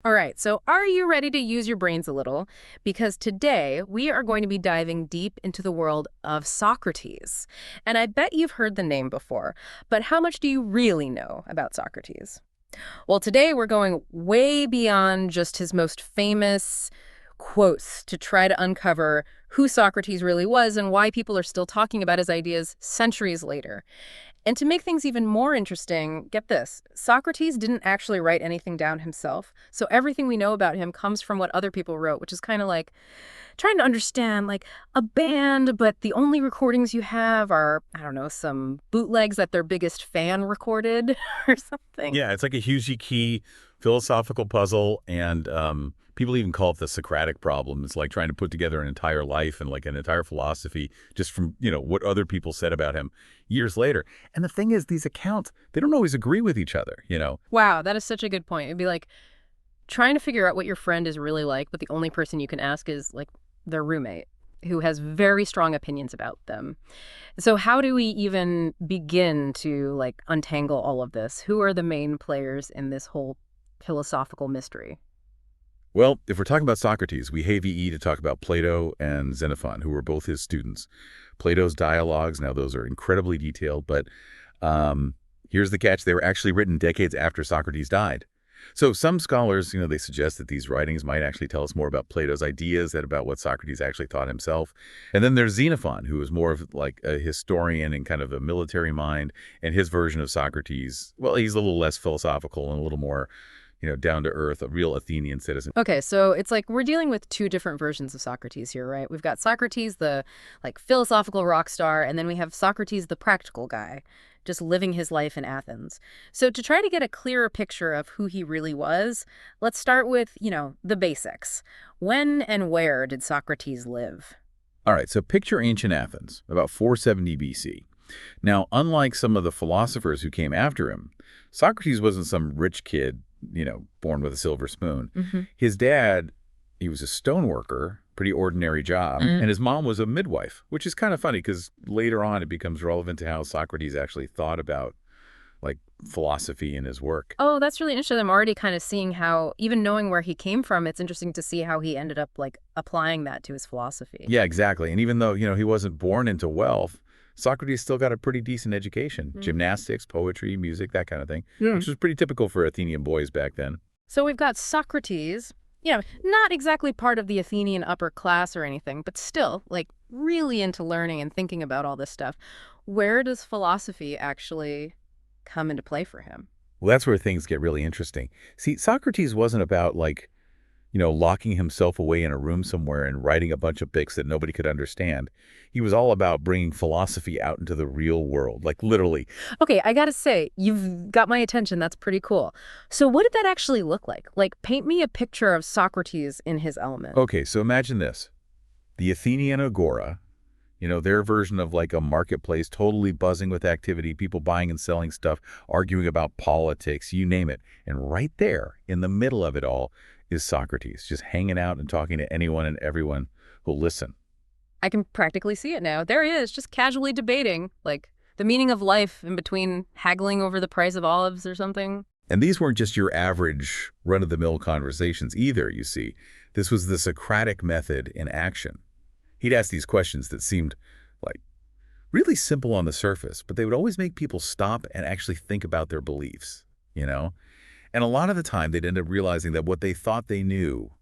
All right, so are you ready to use your brains a little? Because today we are going to be diving deep into the world of Socrates. And I bet you've heard the name before, but how much do you really know about Socrates? Well, today we're going way beyond just his most famous quotes to try to uncover who Socrates really was and why people are still talking about his ideas centuries later. And to make things even more interesting, get this, Socrates didn't actually write anything down himself. So everything we know about him comes from what other people wrote, which is kind of like trying to understand like a band, but the only recordings you have are, I don't know, some bootlegs that their biggest fan recorded or something. Yeah, it's like a hugely key philosophical puzzle, and people even call it the Socratic problem. It's like trying to put together an entire life and like an entire philosophy just from, what other people said about him years later. And the thing is, these accounts, they don't always agree with each other. Wow, that is such a good point. It'd be like trying to figure out what your friend is really like, but the only person you can ask is like their roommate who has very strong opinions about them. So how do we even begin to like untangle all of this? Who are the main players in this whole philosophical mystery? Well, if we're talking about Socrates, we have VE to talk about Plato and Xenophon, who were both his students. Plato's dialogues, now those are incredibly detailed, but here's the catch. They were actually written decades after Socrates died. So some scholars, they suggest that these writings might actually tell us more about Plato's ideas than about what Socrates actually thought himself. And then there's Xenophon, who is more of like a historian and kind of a military mind, and his version of Socrates, well, he's a little less philosophical and a little more down to earth, a real Athenian citizen. Okay, so it's like we're dealing with two different versions of Socrates here, right? We've got Socrates, the like philosophical rock star, and then we have Socrates, the practical guy, just living his life in Athens. So to try to get a clearer picture of who he really was, let's start with, the basics. When and where did Socrates live? All right, so picture ancient Athens, about 470 BC. Now, unlike some of the philosophers who came after him, Socrates wasn't some rich kid, born with a silver spoon. His dad, he was a stoneworker, pretty ordinary job, and his mom was a midwife, which is kind of funny because later on it becomes relevant to how Socrates actually thought about like philosophy in his work. Oh, that's really interesting. I'm already kind of seeing how, even knowing where he came from, it's interesting to see how he ended up like applying that to his philosophy. Yeah, exactly. And even though, he wasn't born into wealth, Socrates still got a pretty decent education. Gymnastics, poetry, music, that kind of thing, which was pretty typical for Athenian boys back then. So we've got Socrates, not exactly part of the Athenian upper class or anything, but still, like, really into learning and thinking about all this stuff. Where does philosophy actually come into play for him? Well, that's where things get really interesting. See, Socrates wasn't about locking himself away in a room somewhere and writing a bunch of books that nobody could understand. He was all about bringing philosophy out into the real world, like literally. Okay, I gotta say, you've got my attention. That's pretty cool. So what did that actually look like? Like, paint me a picture of Socrates in his element. Okay, so imagine this. The Athenian Agora, their version of like a marketplace, totally buzzing with activity, people buying and selling stuff, arguing about politics, you name it. And right there, in the middle of it all, is Socrates, just hanging out and talking to anyone and everyone who'll listen. I can practically see it now. There he is, just casually debating, like, the meaning of life in between haggling over the price of olives or something. And these weren't just your average run-of-the-mill conversations either, you see. This was the Socratic method in action. He'd ask these questions that seemed like really simple on the surface, but they would always make people stop and actually think about their beliefs. And a lot of the time, they'd end up realizing that what they thought they knew,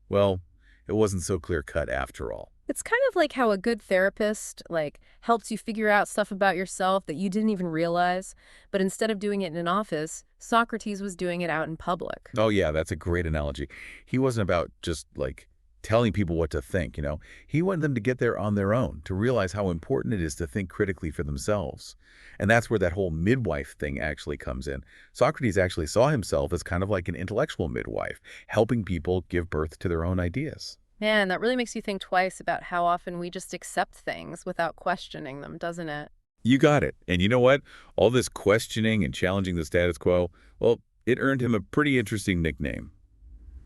well, it wasn't so clear-cut after all. It's kind of like how a good therapist, like, helps you figure out stuff about yourself that you didn't even realize. But instead of doing it in an office, Socrates was doing it out in public. Oh, yeah, that's a great analogy. He wasn't about just, telling people what to think. He wanted them to get there on their own, to realize how important it is to think critically for themselves. And that's where that whole midwife thing actually comes in. Socrates actually saw himself as kind of like an intellectual midwife, helping people give birth to their own ideas. Man, that really makes you think twice about how often we just accept things without questioning them, doesn't it? You got it. And you know what? All this questioning and challenging the status quo, well, it earned him a pretty interesting nickname.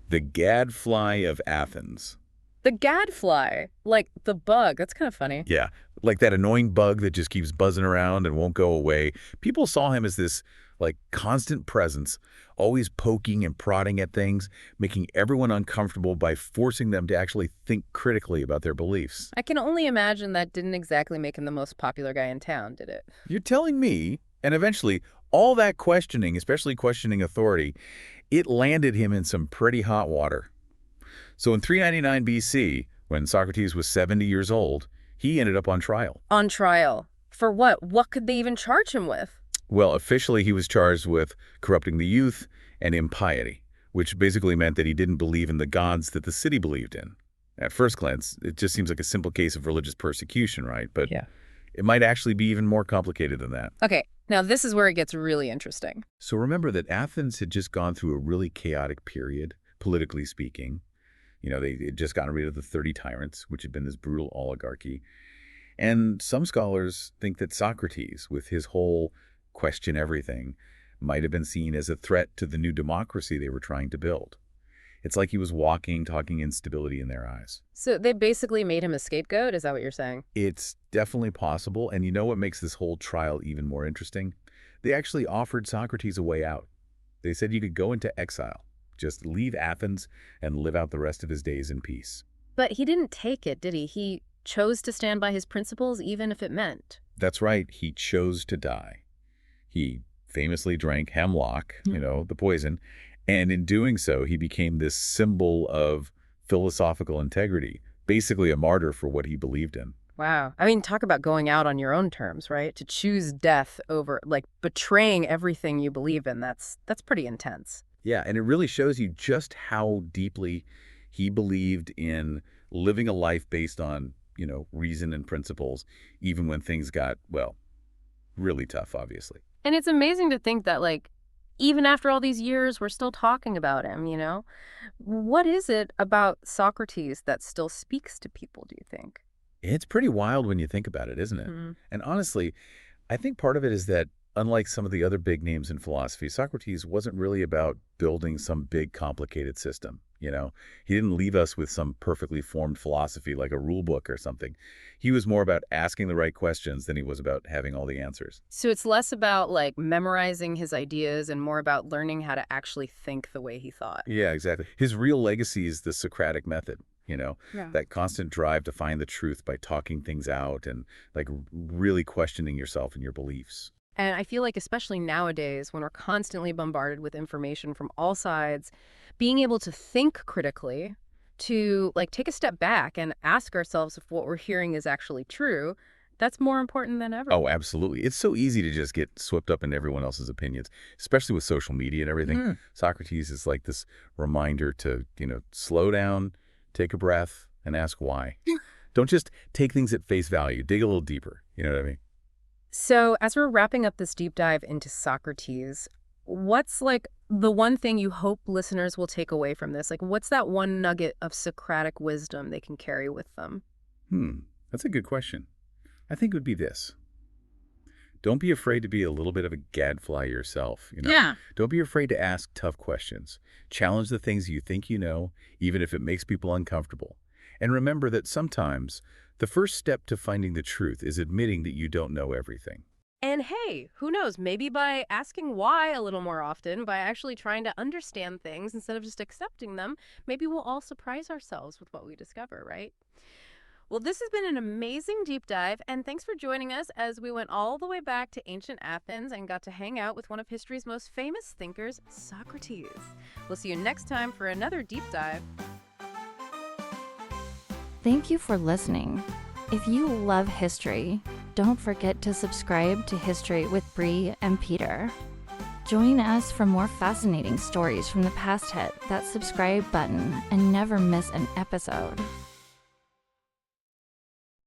The gadfly of Athens. The gadfly, like the bug. That's kind of funny. Yeah, like that annoying bug that just keeps buzzing around and won't go away. People saw him as this Like constant presence, always poking and prodding at things, making everyone uncomfortable by forcing them to actually think critically about their beliefs. I can only imagine that didn't exactly make him the most popular guy in town, did it? You're telling me, and eventually, all that questioning, especially questioning authority, it landed him in some pretty hot water. So in 399 BC, when Socrates was 70 years old, he ended up on trial. On trial. For what? What could they even charge him with? Well, officially he was charged with corrupting the youth and impiety, which basically meant that he didn't believe in the gods that the city believed in. At first glance, it just seems like a simple case of religious persecution, right? But Yeah. it might actually be even more complicated than that. Okay, now this is where it gets really interesting. So remember that Athens had just gone through a really chaotic period, politically speaking. They had just gotten rid of the 30 tyrants, which had been this brutal oligarchy. And some scholars think that Socrates, with his whole question everything, might have been seen as a threat to the new democracy they were trying to build. It's like he was talking instability in their eyes. So they basically made him a scapegoat? Is that what you're saying? It's definitely possible, and you know what makes this whole trial even more interesting? They actually offered Socrates a way out. They said you could go into exile, just leave Athens and live out the rest of his days in peace. But he didn't take it, did he? He chose to stand by his principles, even if it meant. That's right, he chose to die. He famously drank hemlock, the poison, and in doing so, he became this symbol of philosophical integrity, basically a martyr for what he believed in. Wow. I mean, talk about going out on your own terms, right? To choose death over, like, betraying everything you believe in, that's pretty intense. Yeah, and it really shows you just how deeply he believed in living a life based on, reason and principles, even when things got, well, really tough, obviously. And it's amazing to think that, like, even after all these years, we're still talking about him, What is it about Socrates that still speaks to people, do you think? It's pretty wild when you think about it, isn't it? And honestly, I think part of it is that unlike some of the other big names in philosophy, Socrates wasn't really about building some big complicated system. He didn't leave us with some perfectly formed philosophy like a rule book or something. He was more about asking the right questions than he was about having all the answers. So it's less about, like, memorizing his ideas and more about learning how to actually think the way he thought. Yeah, exactly. His real legacy is the Socratic method. Yeah. That constant drive to find the truth by talking things out and like really questioning yourself and your beliefs. And I feel like especially nowadays when we're constantly bombarded with information from all sides, being able to think critically, to like take a step back and ask ourselves if what we're hearing is actually true, that's more important than ever. Oh, absolutely. It's so easy to just get swept up in everyone else's opinions, especially with social media and everything. Socrates is like this reminder to, slow down, take a breath, and ask why. Don't just take things at face value. Dig a little deeper. You know what I mean? So as we're wrapping up this deep dive into Socrates, what's like the one thing you hope listeners will take away from this? Like, what's that one nugget of Socratic wisdom they can carry with them? That's a good question. I think it would be this. Don't be afraid to be a little bit of a gadfly yourself. Yeah. Don't be afraid to ask tough questions. Challenge the things you think you know, even if it makes people uncomfortable. And remember that sometimes the first step to finding the truth is admitting that you don't know everything. And hey, who knows, maybe by asking why a little more often, by actually trying to understand things instead of just accepting them, maybe we'll all surprise ourselves with what we discover, right? Well, this has been an amazing deep dive, and thanks for joining us as we went all the way back to ancient Athens and got to hang out with one of history's most famous thinkers, Socrates. We'll see you next time for another deep dive. Thank you for listening. If you love history, don't forget to subscribe to History with Bree and Peter. Join us for more fascinating stories from the past. Hit that subscribe button and never miss an episode.